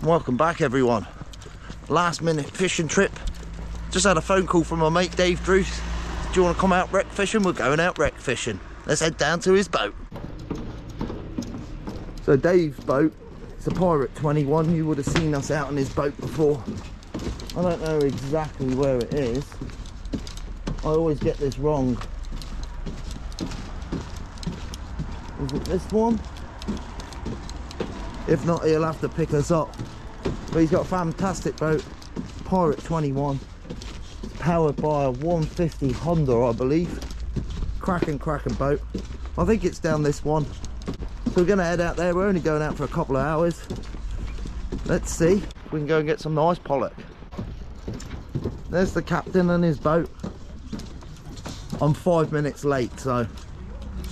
Welcome back everyone. Last minute fishing trip. Just had a phone call from my mate Dave Druce. Do you want to come out wreck fishing? We're going out wreck fishing. Let's head down to his boat. So Dave's boat, it's a Pirate 21. You would have seen us out on his boat before. I don't know exactly where it is. I always get this wrong. Is it this one? If not, he'll have to pick us up. But he's got a fantastic boat, Pirate 21. It's powered by a 150 Honda, I believe. Cracking boat. I think it's down this one. So we're going to head out there. We're only going out for a couple of hours. Let's see if we can go and get some nice pollock. There's the captain and his boat. I'm 5 minutes late, so a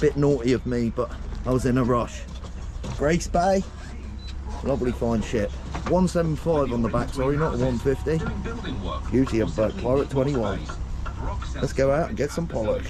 bit naughty of me, but I was in a rush. Grace Bay. Lovely fine ship. 175 on the back, sorry, not a 150. Beauty of boat, Pirate 21. Let's go out and get some pollock.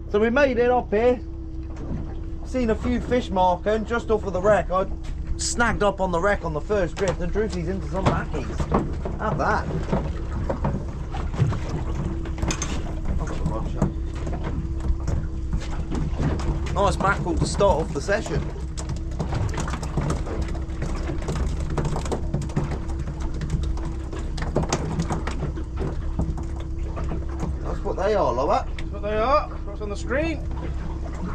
So we made it up here. Seen a few fish marking just off of the wreck. I snagged up on the wreck on the first drift and drew these into some mackies. Have that. Nice mackerel to start off the session. That's what they are, Lower. That's what they are. What's on the screen?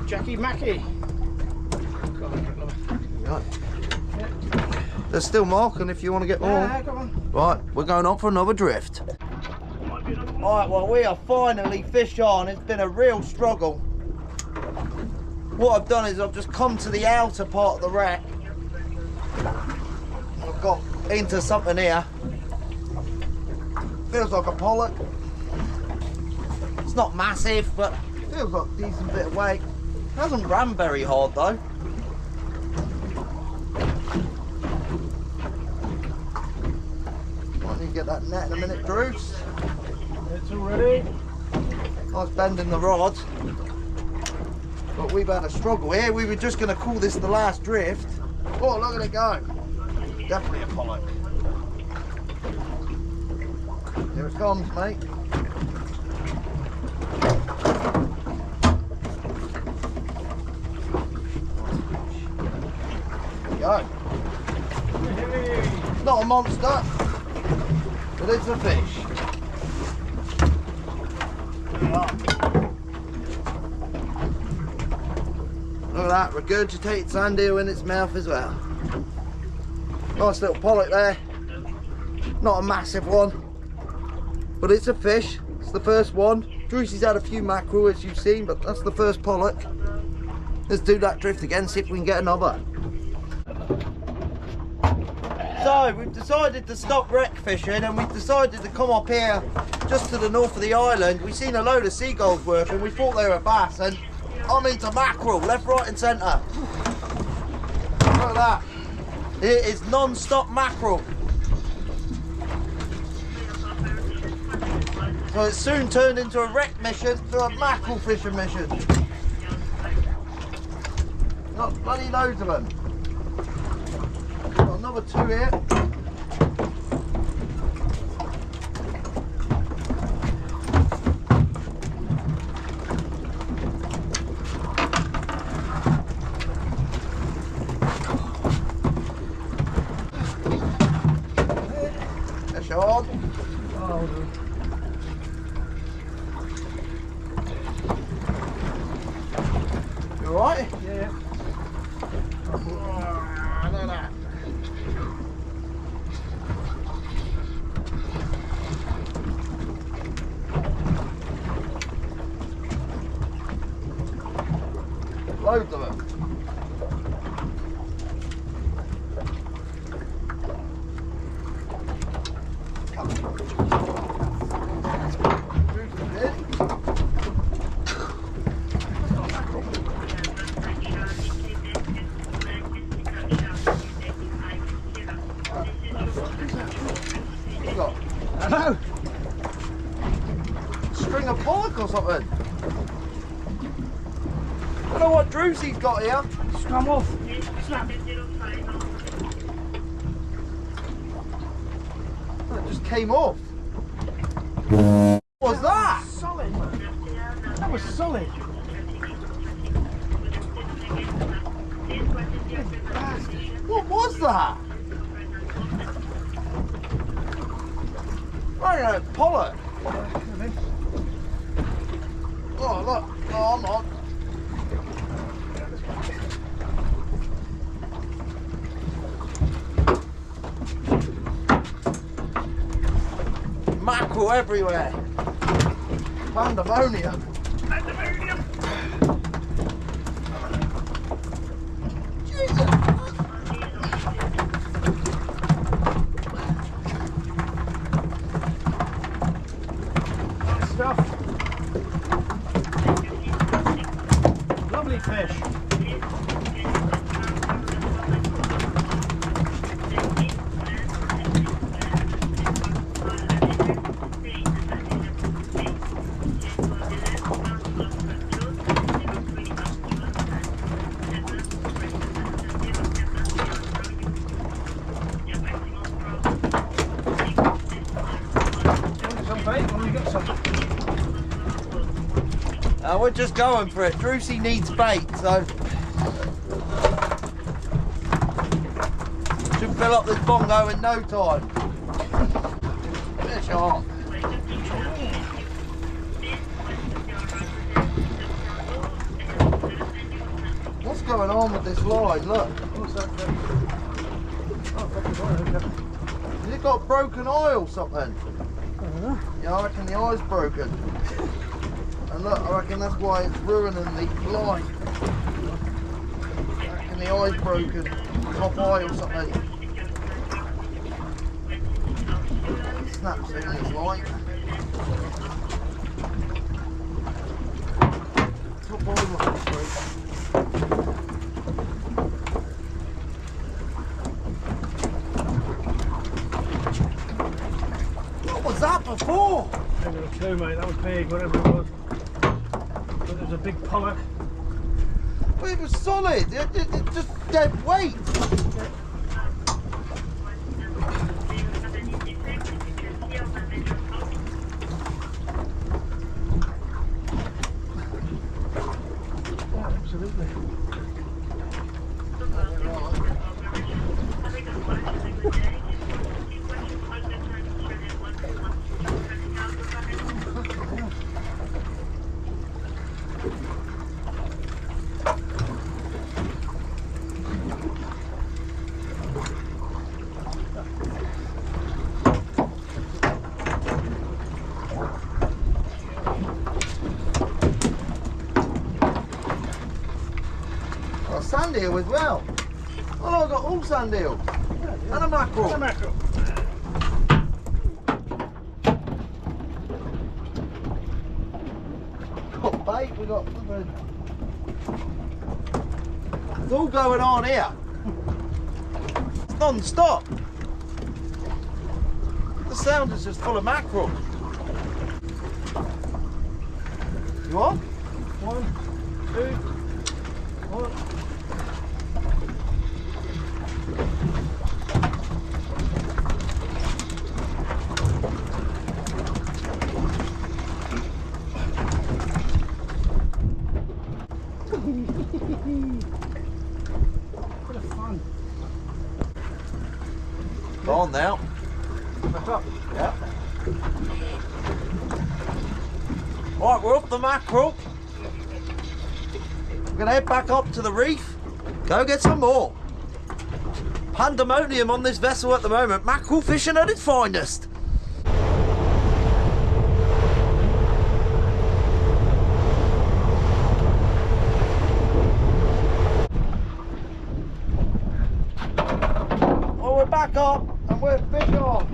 Jackie Mackie. Right. There's still marking if you want to get more. Yeah, come on. Right, we're going on for another drift. Alright, well we are finally fish on. It's been a real struggle. What I've done is I've just come to the outer part of the wreck. I've got into something here. Feels like a pollock. It's not massive, but feels like a decent bit of weight. Hasn't ran very hard though. Might need to get that net in a minute, Druce. It's all ready. Nice bend in the rod. But we've had a struggle here. We were just going to call this the last drift. Oh, look at it go. Definitely a pollock. Here it comes, mate. Go. It's not a monster, but it's a fish. Look at that, regurgitated sand eel in its mouth as well. Nice little pollock there. Not a massive one, but it's a fish. It's the first one. Druce's had a few mackerel as you've seen, but that's the first pollock. Let's do that drift again, see if we can get another. So we've decided to stop wreck fishing and we've decided to come up here just to the north of the island. We've seen a load of seagulls working. We thought they were bass and I'm into mackerel, left, right and centre. Look at that. It is non-stop mackerel. So it's soon turned into a wreck mission to a mackerel fishing mission. Got bloody loads of them. another 2 here. That's on. Oh, no. You alright? Yeah. Look at that. Loads of them. Hello. String of pollock or something. I don't know what Drewsy's got here. Just come off. Snap. It just came off. What was that? Solid, man. That was solid. What was that? I don't know, pollock. Oh look, oh I'm on. Mackerel everywhere. Pandemonium. Pandemonium. Jesus. Stuff. Lovely fish. Some bait, well, we got some. We're just going for it. Drewsy needs bait, so should fill up this bongo in no time. Fish on. What's going on with this line? Look, What's that? Oh, fucking right, okay. has it got a broken eye or something? I don't know. Yeah, I reckon the eye's broken. And look, I reckon that's why it's ruining the line. I reckon the eye's broken. Top eye or something. Snaps in this line. Top eye must be broken. What was that before? I ain't got a clue, mate. That was big, whatever it was. But it was a big pollock. Well, it was solid. It just dead weight. Yeah, absolutely. Sand eel as well. Oh, I got all sand eel. Yeah, yeah. And a mackerel. And a mackerel. Got bait, we got. It's all going on here. It's non-stop. The sound is just full of mackerel. You on? 1, 2, 1. Bit of fun. Go on now. Back up. Yeah. Right, we're off the Mackerel. We're gonna head back up to the reef. Go get some more. Pandemonium on this vessel at the moment. Mackerel fishing at its finest. Well, we're back up and we're fish on.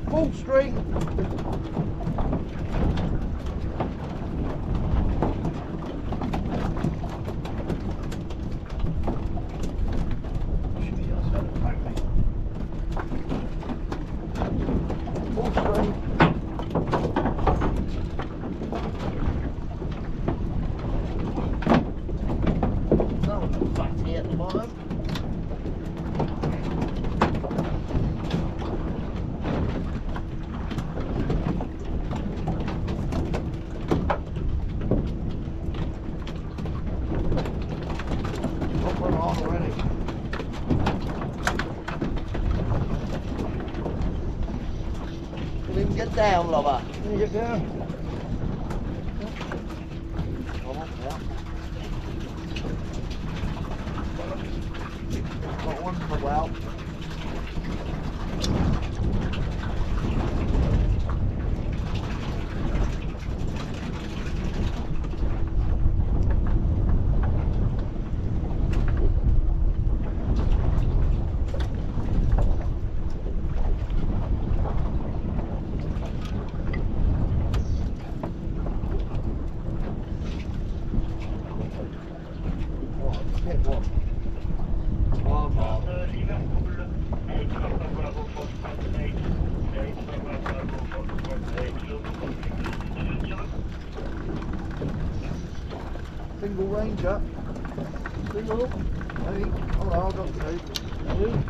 Full string. Full string. That one's fatty at the bottom. Already. Can even get down, lover. Can you get down? Come on, yeah. Got one for well. Hit one. One more. Single ranger. Single. Hey, hold on, I've got two.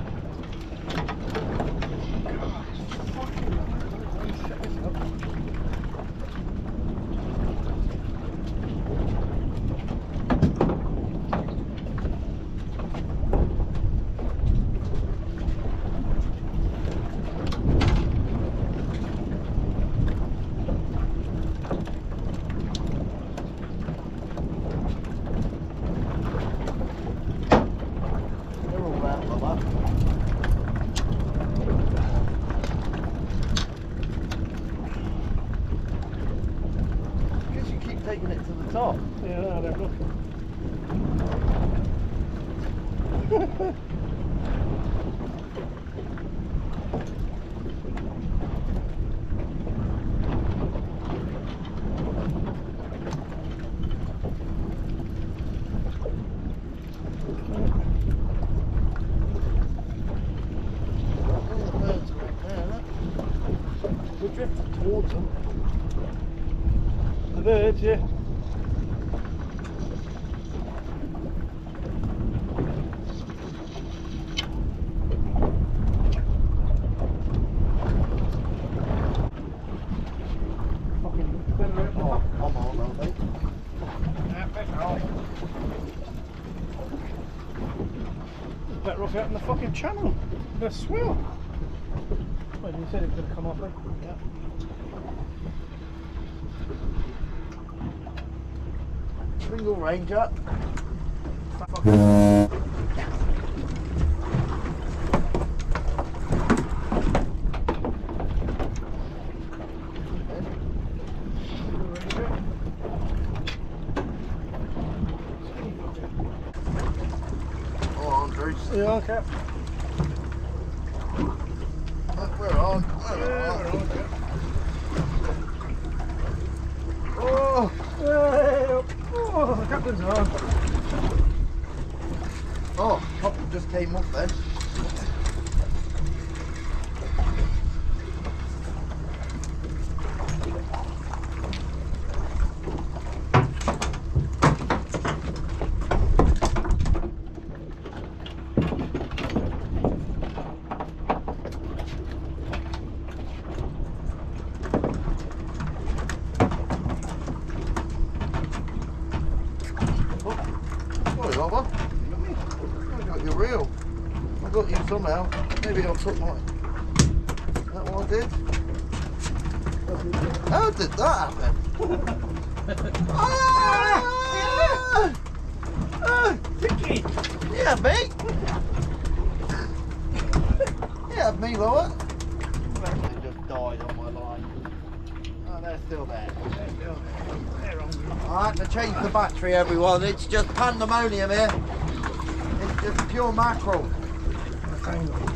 Taking it to the top. Yeah, no, they're looking. We're drifting towards them. The birds, yeah. Fucking better at Oh, come on, aren't they? Yeah, better off. Better off out in the fucking channel. The swill. Well, you said it could come off, eh? Yeah. Single ranger. Oh, on, Bruce. Yeah, okay. We're on. Oh, Oh, the captain's on. oh, top just came off then. somehow. Maybe I'll put my... Is that what I did? How did that happen? Vicky! Yeah, mate! Yeah, me, Laura. They just died on my line. Oh, they're still there. I had to change the battery, everyone. It's just pandemonium here. It's just pure mackerel.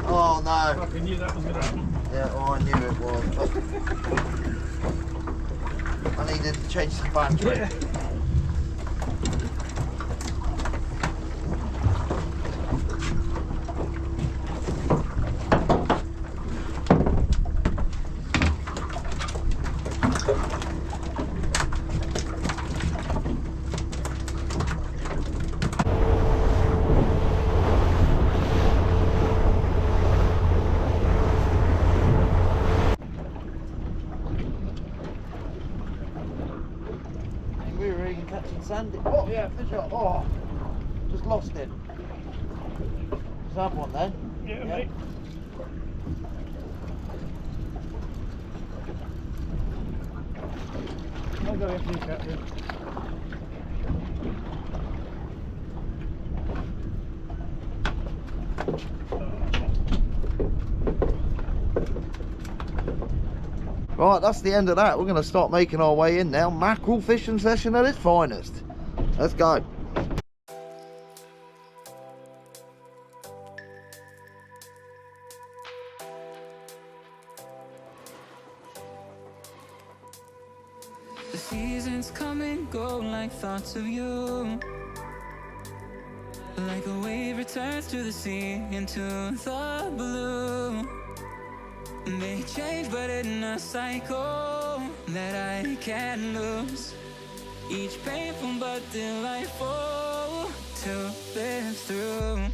Oh no. I knew that was going to happen. Yeah, oh, I knew it was. But I needed to change the battery. Yeah. We were even catching sandy. Oh yeah, fish on. Oh, just lost it. Just have one then. Yeah, mate. I'll go after you, Captain. Right, that's the end of that. We're going to start making our way in now. Mackerel fishing session at its finest. Let's go. The seasons come and go like thoughts of you. Like a wave returns to the sea, into the blue. They change but in a cycle that I can't lose. Each painful but delightful to live through.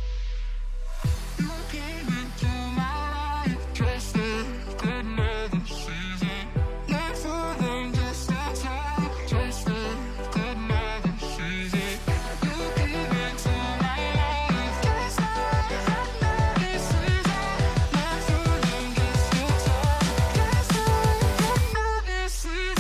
You came into my life dressed in another season. Not for them, just in time. Dressed in another season. You came into my life dressed in another season. Not for them, just in time. Dressed in another season.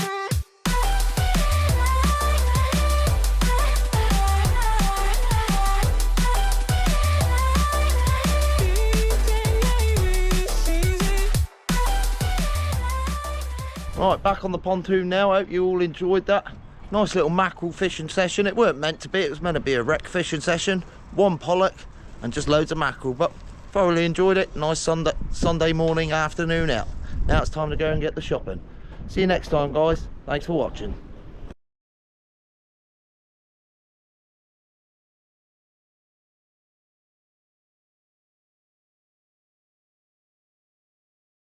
Right, back on the pontoon now. I hope you all enjoyed that. Nice little mackerel fishing session. It weren't meant to be. It was meant to be a wreck fishing session. One pollock and just loads of mackerel. But thoroughly enjoyed it. Nice Sunday morning, afternoon out. Now it's time to go and get the shopping. See you next time, guys. Thanks for watching.